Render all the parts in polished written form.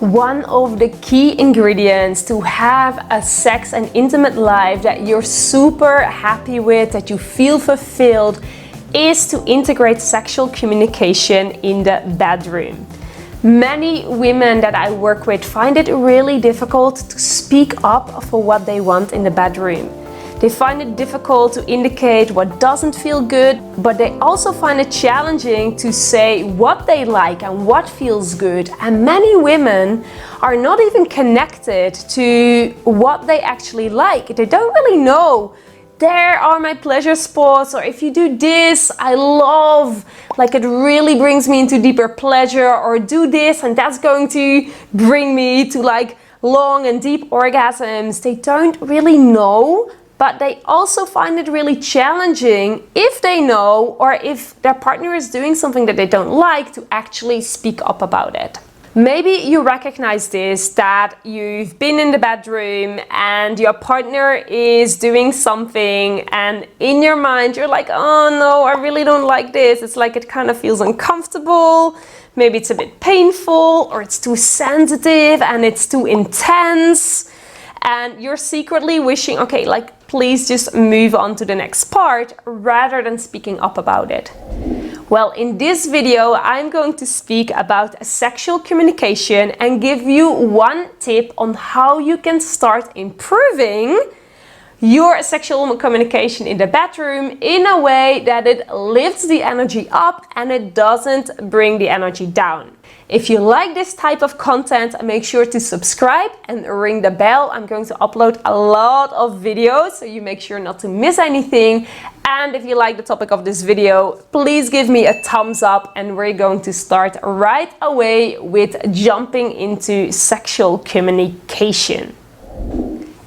One of the key ingredients to have a sex and intimate life that you're super happy with, that you feel fulfilled, is to integrate sexual communication in the bedroom. Many women that I work with find it really difficult to speak up for what they want in the bedroom. They find it difficult to indicate what doesn't feel good, but they also find it challenging to say what they like and what feels good. And many women are not even connected to what they actually like. They don't really know, there are my pleasure spots, or if you do this, I love, like it really brings me into deeper pleasure, or do this and that's going to bring me to like long and deep orgasms. They don't really know. But they also find it really challenging, if they know or if their partner is doing something that they don't like, to actually speak up about it. Maybe you recognize this, that you've been in the bedroom and your partner is doing something and in your mind you're like, oh no, I really don't like this. It's like it kind of feels uncomfortable. Maybe it's a bit painful, or it's too sensitive and it's too intense. And you're secretly wishing, okay, like please just move on to the next part rather than speaking up about it. Well, in this video, I'm going to speak about sexual communication and give you one tip on how you can start improving your sexual communication in the bedroom in a way that it lifts the energy up and it doesn't bring the energy down. If you like this type of content, make sure to subscribe and ring the bell. I'm going to upload a lot of videos, so you make sure not to miss anything. And if you like the topic of this video, please give me a thumbs up, and we're going to start right away with jumping into sexual communication.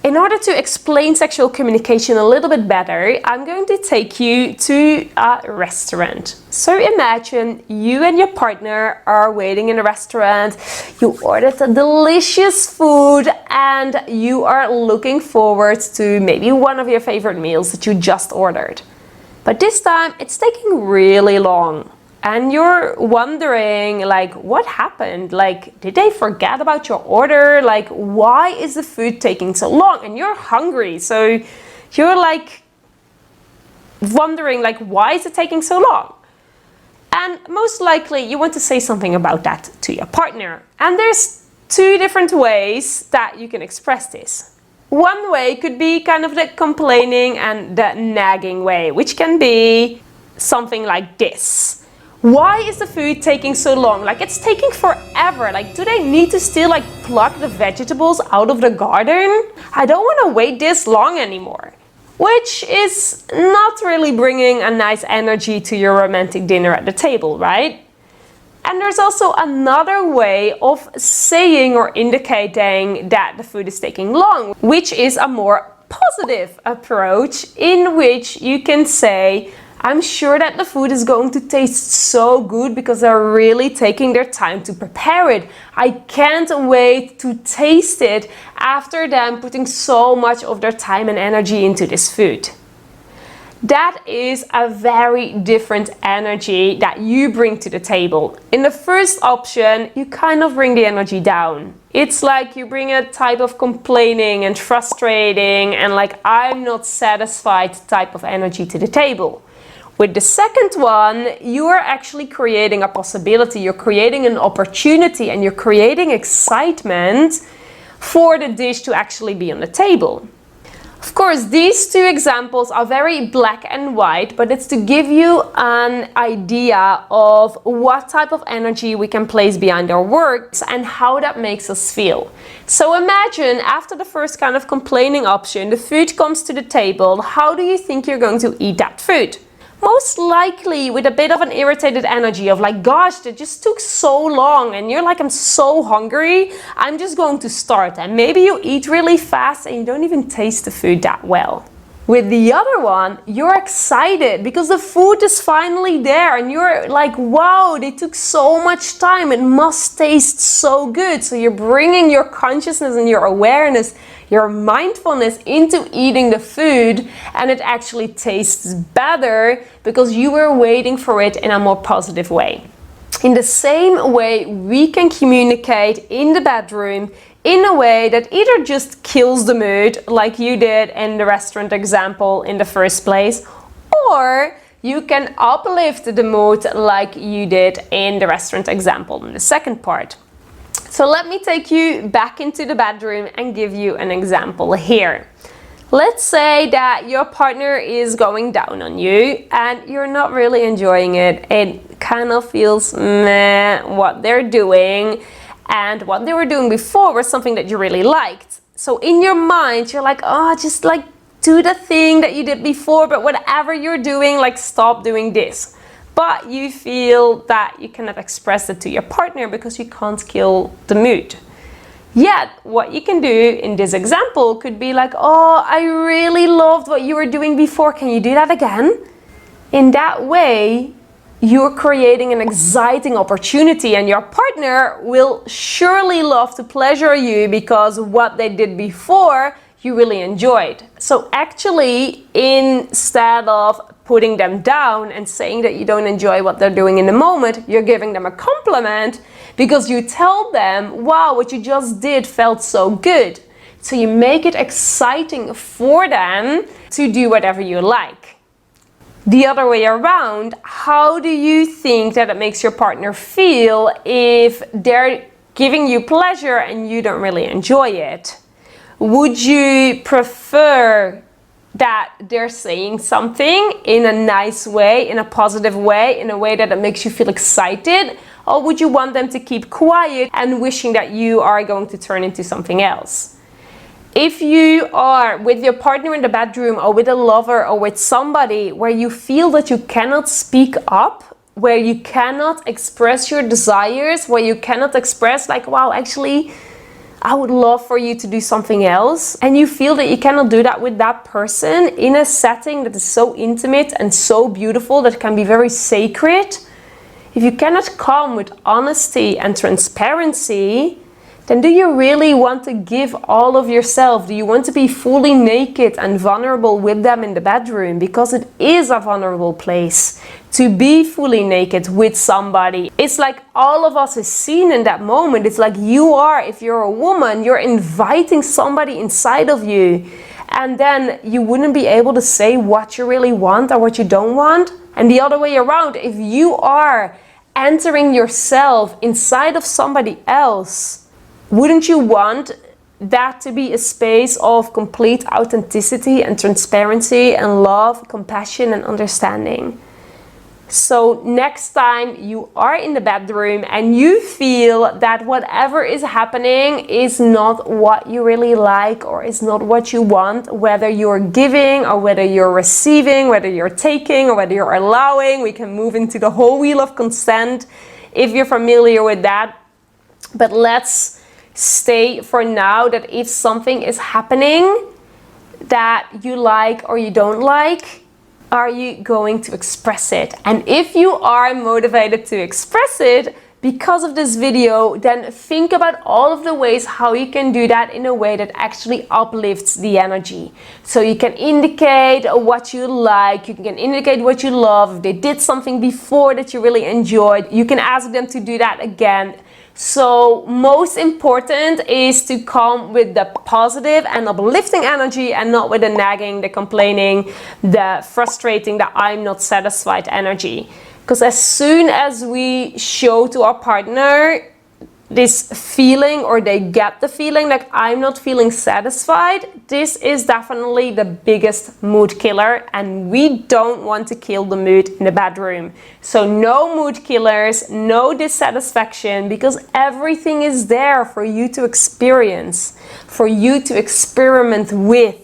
In order to explain sexual communication a little bit better, I'm going to take you to a restaurant. So imagine you and your partner are waiting in a restaurant, you ordered a delicious food and you are looking forward to maybe one of your favorite meals that you just ordered. But this time it's taking really long. And you're wondering, like, what happened? Like, did they forget about your order? Like, why is the food taking so long? And you're hungry, so you're like wondering, like, why is it taking so long? And most likely you want to say something about that to your partner. And there's two different ways that you can express this. One way could be kind of the complaining and the nagging way, which can be something like this. Why is the food taking so long? Like, it's taking forever. Like, do they need to still like pluck the vegetables out of the garden? I don't want to wait this long anymore. Which is not really bringing a nice energy to your romantic dinner at the table, right? And there's also another way of saying or indicating that the food is taking long, which is a more positive approach, in which you can say, I'm sure that the food is going to taste so good because they're really taking their time to prepare it. I can't wait to taste it after them putting so much of their time and energy into this food. That is a very different energy that you bring to the table. In the first option, you kind of bring the energy down. It's like you bring a type of complaining and frustrating and like I'm not satisfied type of energy to the table. With the second one, you are actually creating a possibility, you're creating an opportunity, and you're creating excitement for the dish to actually be on the table. Of course, these two examples are very black and white, but it's to give you an idea of what type of energy we can place behind our words and how that makes us feel. So imagine after the first kind of complaining option, the food comes to the table. How do you think you're going to eat that food? Most likely with a bit of an irritated energy of like, gosh, that just took so long, and you're like, I'm so hungry, I'm just going to start. And maybe you eat really fast and you don't even taste the food that well. With the other one, you're excited because the food is finally there and you're like, wow, they took so much time, it must taste so good. So you're bringing your consciousness and your awareness, your mindfulness into eating the food, and it actually tastes better because you were waiting for it in a more positive way. In the same way, we can communicate in the bedroom in a way that either just kills the mood, like you did in the restaurant example in the first place, or you can uplift the mood like you did in the restaurant example in the second part. So let me take you back into the bedroom and give you an example here. Let's say that your partner is going down on you and you're not really enjoying it. It kind of feels meh what they're doing, and what they were doing before was something that you really liked. So in your mind, you're like, oh, just like do the thing that you did before, but whatever you're doing, like stop doing this. But you feel that you cannot express it to your partner because you can't kill the mood. Yet, what you can do in this example could be like, oh, I really loved what you were doing before. Can you do that again? In that way, you're creating an exciting opportunity, and your partner will surely love to pleasure you because what they did before, you really enjoyed. So actually, instead of putting them down and saying that you don't enjoy what they're doing in the moment, you're giving them a compliment because you tell them, wow, what you just did felt so good. So you make it exciting for them to do whatever you like. The other way around, how do you think that it makes your partner feel if they're giving you pleasure and you don't really enjoy it? Would you prefer that they're saying something in a nice way, in a positive way, in a way that it makes you feel excited? Or would you want them to keep quiet and wishing that you are going to turn into something else? If you are with your partner in the bedroom, or with a lover, or with somebody where you feel that you cannot speak up, where you cannot express your desires, where you cannot express like, wow, actually, I would love for you to do something else, and you feel that you cannot do that with that person in a setting that is so intimate and so beautiful that it can be very sacred, if you cannot come with honesty and transparency, then do you really want to give all of yourself? Do you want to be fully naked and vulnerable with them in the bedroom? Because it is a vulnerable place to be fully naked with somebody. It's like all of us is seen in that moment. It's like you are, if you're a woman, you're inviting somebody inside of you. And then you wouldn't be able to say what you really want or what you don't want. And the other way around, if you are entering yourself inside of somebody else, wouldn't you want that to be a space of complete authenticity and transparency and love, compassion and understanding? So next time you are in the bedroom and you feel that whatever is happening is not what you really like or is not what you want, whether you're giving or whether you're receiving, whether you're taking or whether you're allowing, we can move into the whole wheel of consent if you're familiar with that. But let's stay for now that if something is happening that you like or you don't like, are you going to express it? And if you are motivated to express it because of this video, then think about all of the ways how you can do that in a way that actually uplifts the energy. So you can indicate what you like, you can indicate what you love. If they did something before that you really enjoyed, you can ask them to do that again. So most important is to come with the positive and uplifting energy and not with the nagging, the complaining, the frustrating, the I'm not satisfied energy. Because as soon as we show to our partner this feeling, or they get the feeling like I'm not feeling satisfied, this is definitely the biggest mood killer, and we don't want to kill the mood in the bedroom. So no mood killers, no dissatisfaction, because everything is there for you to experience, for you to experiment with.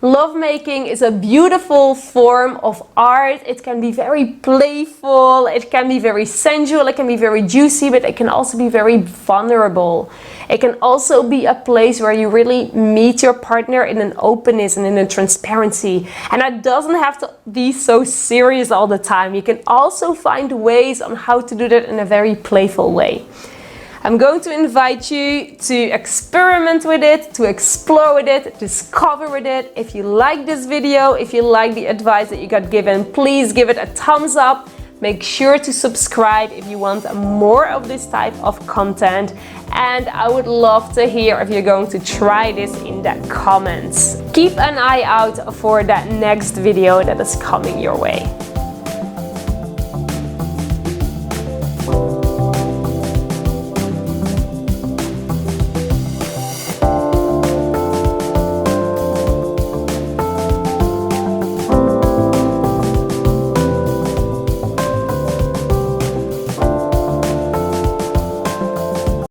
Lovemaking is a beautiful form of art. It can be very playful, it can be very sensual, it can be very juicy, but it can also be very vulnerable. It can also be a place where you really meet your partner in an openness and in a transparency. And that doesn't have to be so serious all the time. You can also find ways on how to do that in a very playful way. I'm going to invite you to experiment with it, to explore with it, discover with it. If you like this video, if you like the advice that you got given, please give it a thumbs up. Make sure to subscribe if you want more of this type of content. And I would love to hear if you're going to try this in the comments. Keep an eye out for that next video that is coming your way.